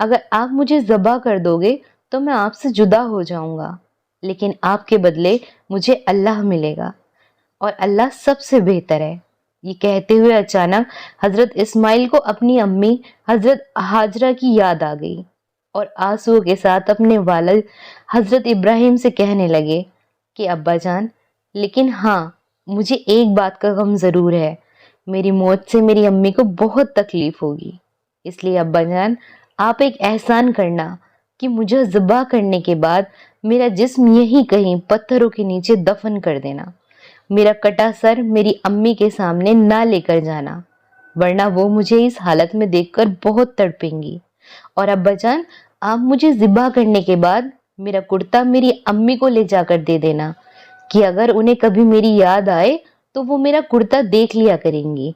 اگر آپ مجھے ذبح کر دو گے تو میں آپ سے جدا ہو جاؤں گا، لیکن آپ کے بدلے مجھے اللہ ملے گا، اور اللہ سب سے بہتر ہے۔ یہ کہتے ہوئے اچانک حضرت اسماعیل کو اپنی امی حضرت ہاجرہ کی یاد آ گئی، اور آنسو کے ساتھ اپنے والد حضرت ابراہیم سے کہنے لگے کہ ابا جان، لیکن ہاں، مجھے ایک بات کا غم ضرور ہے، میری موت سے میری امی کو بہت تکلیف ہوگی، اس لیے ابا جان آپ ایک احسان کرنا کہ مجھے ذبح کرنے کے بعد میرا جسم یہیں کہیں پتھروں کے نیچے دفن کر دینا، میرا کٹا سر میری امی کے سامنے نہ لے کر جانا، ورنہ وہ مجھے اس حالت میں دیکھ کر بہت تڑپیں گی، اور ابا جان آپ مجھے ذبح کرنے کے بعد میرا کرتا میری امی کو لے جا کر دے دینا کہ اگر انہیں کبھی میری یاد آئے تو وہ میرا کرتا دیکھ لیا کریں گی۔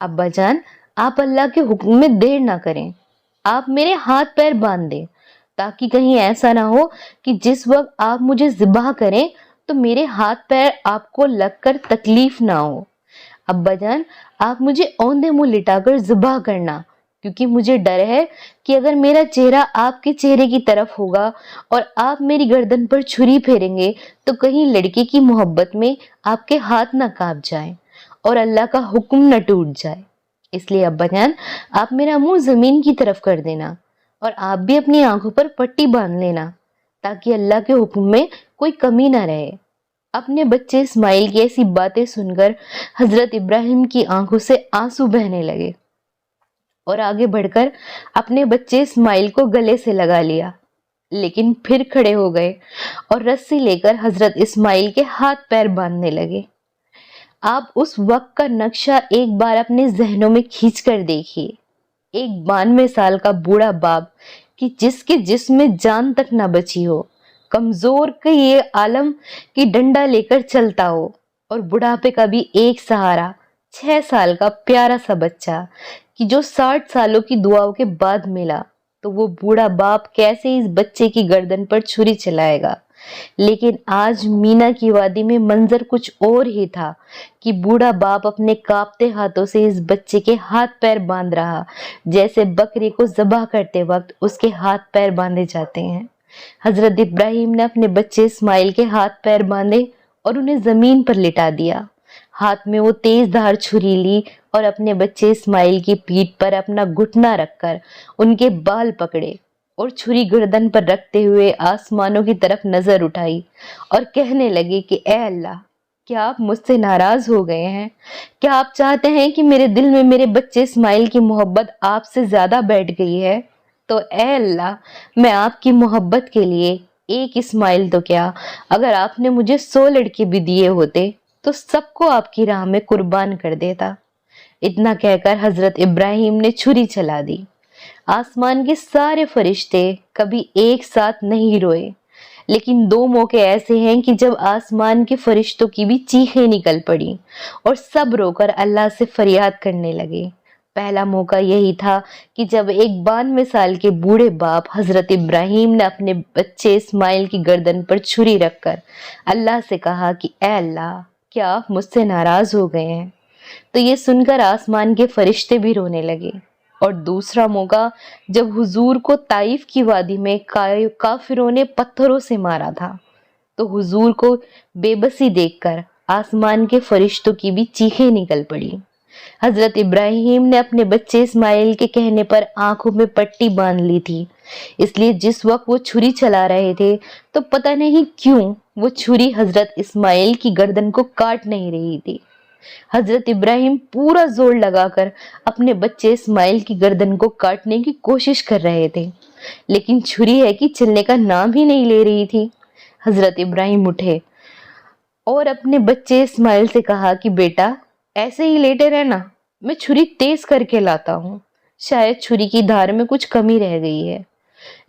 ابا جان آپ اللہ کے حکم میں دیر نہ کریں، آپ میرے ہاتھ پیر باندھ دیں تاکہ کہیں ایسا نہ ہو کہ جس وقت آپ مجھے ذبح کریں تو میرے ہاتھ پیر آپ کو لگ کر تکلیف نہ ہو۔ ابا جان آپ مجھے اوندے منہ لٹا کر ذبح کرنا، کیونکہ مجھے ڈر ہے کہ اگر میرا چہرہ آپ کے چہرے کی طرف ہوگا اور آپ میری گردن پر چھری پھیریں گے تو کہیں لڑکی کی محبت میں آپ کے ہاتھ نہ کانپ جائیں اور اللہ کا حکم نہ ٹوٹ جائے، اس لیے ابا جان آپ میرا منہ زمین کی طرف کر دینا، اور آپ بھی اپنی آنکھوں پر پٹی باندھ لینا تاکہ اللہ کے حکم میں کوئی کمی نہ رہے۔ اپنے بچے اسماعیل کی ایسی باتیں سن کر حضرت ابراہیم کی آنکھوں سے آنسو بہنے لگے، اور آگے بڑھ کر اپنے بچے اسماعیل کو گلے سے لگا لیا، لیکن پھر کھڑے ہو گئے اور رسی لے کر حضرت اسماعیل کے ہاتھ پیر باندھنے لگے۔ آپ اس وقت کا نقشہ ایک بار اپنے ذہنوں میں کھینچ کر دیکھیے، ایک 92 سال کا بوڑھا باپ کہ جس کے جسم میں جان تک نہ بچی ہو، کمزور کا یہ عالم کہ ڈنڈا لے کر چلتا ہو، اور بڑھاپے کا بھی ایک سہارا 6 سال کا پیارا سا بچہ کہ جو 60 سالوں کی دعاؤں کے بعد ملا، تو وہ بوڑھا باپ کیسے اس بچے کی گردن پر چھری چلائے گا؟ لیکن آج مینا کی وادی میں منظر کچھ اور ہی تھا کہ بوڑھا باپ اپنے کانپتے ہاتھوں سے اس بچے کے ہاتھ پیر باندھ رہا، جیسے بکری کو ذبح کرتے وقت اس کے ہاتھ پیر باندھے جاتے ہیں۔ حضرت ابراہیم نے اپنے بچے اسماعیل کے ہاتھ پیر باندھے اور انہیں زمین پر لٹا دیا، ہاتھ میں وہ تیز دھار چھری لی اور اپنے بچے اسماعیل کی پیٹھ پر اپنا گھٹنا رکھ کر ان کے بال پکڑے اور چھری گردن پر رکھتے ہوئے آسمانوں کی طرف نظر اٹھائی اور کہنے لگے کہ اے اللہ، کیا آپ مجھ سے ناراض ہو گئے ہیں؟ کیا آپ چاہتے ہیں کہ میرے دل میں میرے بچے اسماعیل کی محبت آپ سے زیادہ بیٹھ گئی ہے؟ تو اے اللہ، میں آپ کی محبت کے لیے ایک اسماعیل تو کیا، اگر آپ نے مجھے 100 لڑکے بھی دیے ہوتے تو سب کو آپ کی راہ میں قربان کر دیتا۔ اتنا کہہ کر حضرت ابراہیم نے چھری چلا دی۔ آسمان کے سارے فرشتے کبھی ایک ساتھ نہیں روئے، لیکن 2 موقع ایسے ہیں کہ جب آسمان کے فرشتوں کی بھی چیخیں نکل پڑی اور سب رو کر اللہ سے فریاد کرنے لگے۔ پہلا موقع یہی تھا کہ جب ایک 92 سال کے بوڑھے باپ حضرت ابراہیم نے اپنے بچے اسماعیل کی گردن پر چھری رکھ کر اللہ سے کہا کہ اے اللہ، کیا آپ مجھ سے ناراض ہو گئے ہیں؟ تو یہ سن کر آسمان کے فرشتے بھی رونے لگے۔ اور دوسرا موقع جب حضور کو طائف کی وادی میں کافروں نے پتھروں سے مارا تھا، تو حضور کو بے بسی دیکھ کر آسمان کے فرشتوں کی بھی چیخیں نکل پڑی۔ حضرت ابراہیم نے اپنے بچے اسماعیل کے کہنے پر آنکھوں میں پٹی باندھ لی تھی، اس لیے جس وقت وہ چھری چلا رہے تھے تو پتہ نہیں کیوں وہ چھری حضرت اسماعیل کی گردن کو کاٹ نہیں رہی تھی۔ حضرت ابراہیم پورا زور لگا کر اپنے بچے اسماعیل کی گردن کو کاٹنے کی کوشش کر رہے تھے، لیکن چھری ہے کہ چلنے کا نام ہی نہیں لے رہی تھی۔ حضرت ابراہیم اٹھے اور اپنے بچے اسماعیل سے کہا کہ بیٹا، ایسے ہی لیٹے رہنا، میں چھری تیز کر کے لاتا ہوں، شاید چھری کی دھار میں کچھ کمی رہ گئی ہے۔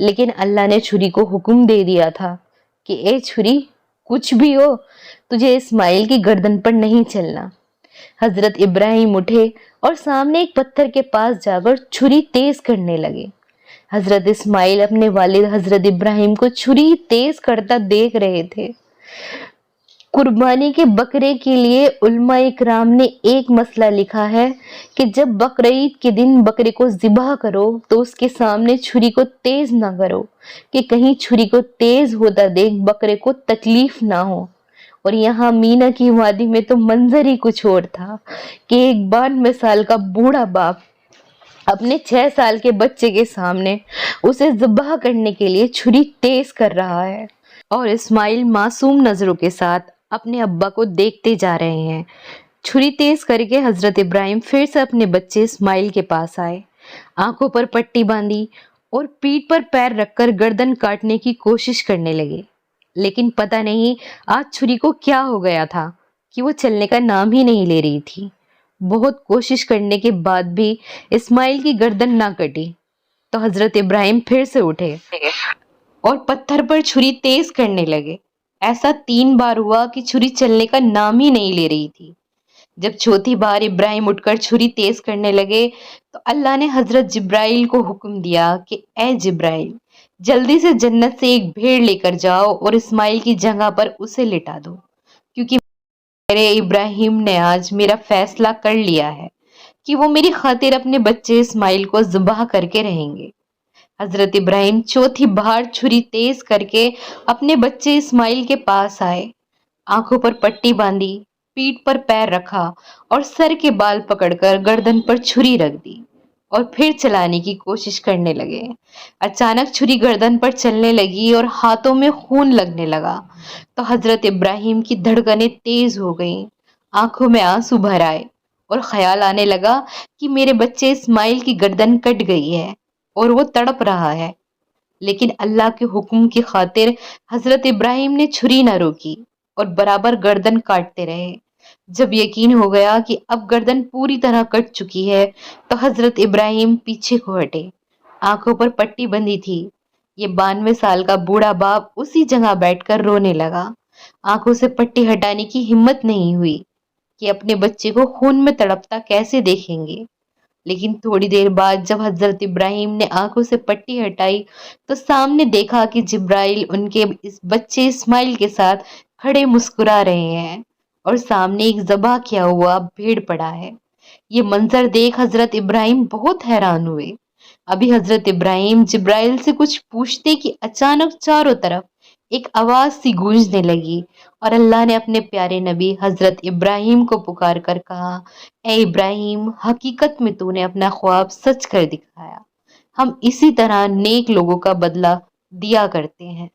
لیکن اللہ نے چھری کو حکم دے دیا تھا کہ اے چھری، کچھ بھی ہو، تجھے اسماعیل کی گردن پر نہیں چلنا۔ حضرت ابراہیم اٹھے اور سامنے ایک پتھر کے پاس جا کر چھری تیز کرنے لگے۔ حضرت اسماعیل اپنے والد حضرت ابراہیم کو چھری تیز کرتا دیکھ رہے تھے۔ قربانی کے بکرے کے لیے علماء اکرام نے ایک مسئلہ لکھا ہے کہ جب بقرعید کے دن بکرے کو ذبح کرو تو اس کے سامنے چھری کو تیز نہ کرو کہ کہیں چھری کو تیز ہوتا دیکھ بکرے کو تکلیف نہ ہو۔ اور یہاں مینا کی وادی میں تو منظر ہی کچھ اور تھا کہ ایک 92 سال کا بوڑھا باپ اپنے 6 سال کے بچے کے سامنے اسے ذبح کرنے کے لیے چھری تیز کر رہا ہے، اور اسماعیل معصوم نظروں کے ساتھ اپنے ابا کو دیکھتے جا رہے ہیں۔ چھری تیز کر کے حضرت ابراہیم پھر سے اپنے بچے اسماعیل کے پاس آئے، آنکھوں پر پٹی باندھی اور پیٹھ پر پیر رکھ کر گردن کاٹنے کی کوشش کرنے لگے۔ لیکن پتہ نہیں آج چھری کو کیا ہو گیا تھا کہ وہ چلنے کا نام ہی نہیں لے رہی تھی۔ بہت کوشش کرنے کے بعد بھی اسماعیل کی گردن نہ کٹی تو حضرت ابراہیم پھر سے اٹھے اور پتھر پر چھری تیز کرنے لگے۔ ایسا 3 بار ہوا کہ چھری چلنے کا نام ہی نہیں لے رہی تھی۔ جب چوتھی بار ابراہیم اٹھ کر چھری تیز کرنے لگے تو اللہ نے حضرت جبرائیل کو حکم دیا کہ اے جبرائیل، جلدی سے جنت سے ایک بھیڑ لے کر جاؤ اور اسماعیل کی جگہ پر اسے لٹا دو، کیونکہ میرے ابراہیم نے آج میرا فیصلہ کر لیا ہے کہ وہ میری خاطر اپنے بچے اسماعیل کو ذبح کر کے رہیں گے۔ حضرت ابراہیم چوتھی بار چھری تیز کر کے اپنے بچے اسماعیل کے پاس آئے، آنکھوں پر پٹی باندھی، پیٹھ پر پیر رکھا اور سر کے بال پکڑ کر گردن پر چھری رکھ دی اور پھر چلانے کی کوشش کرنے لگے۔ اچانک چھری گردن پر چلنے لگی اور ہاتھوں میں خون لگنے لگا تو حضرت ابراہیم کی دھڑکنیں تیز ہو گئیں، آنکھوں میں آنسو بھر آئے اور خیال آنے لگا کہ میرے بچے اسماعیل کی گردن کٹ گئی ہے اور وہ تڑپ رہا ہے۔ لیکن اللہ کے حکم کی خاطر حضرت ابراہیم نے چھری نہ روکی اور برابر گردن کاٹتے رہے۔ جب یقین ہو گیا کہ اب گردن پوری طرح کٹ چکی ہے تو حضرت ابراہیم پیچھے کو ہٹے، آنکھوں پر پٹی بندھی تھی۔ یہ 92 سال کا بوڑھا باپ اسی جگہ بیٹھ کر رونے لگا، آنکھوں سے پٹی ہٹانے کی ہمت نہیں ہوئی کہ اپنے بچے کو خون میں تڑپتا کیسے دیکھیں گے۔ لیکن تھوڑی دیر بعد جب حضرت ابراہیم نے آنکھوں سے پٹی ہٹائی تو سامنے دیکھا کہ جبرائیل ان کے اس بچے اسماعیل کے ساتھ کھڑے مسکرا رہے ہیں اور سامنے ایک ذبح کیا ہوا بھیڑ پڑا ہے۔ یہ منظر دیکھ حضرت ابراہیم بہت حیران ہوئے۔ ابھی حضرت ابراہیم جبرائیل سے کچھ پوچھتے کہ اچانک چاروں طرف ایک آواز سی گونجنے لگی اور اللہ نے اپنے پیارے نبی حضرت ابراہیم کو پکار کر کہا، اے ابراہیم، حقیقت میں تو نے اپنا خواب سچ کر دکھایا۔ ہم اسی طرح نیک لوگوں کا بدلہ دیا کرتے ہیں۔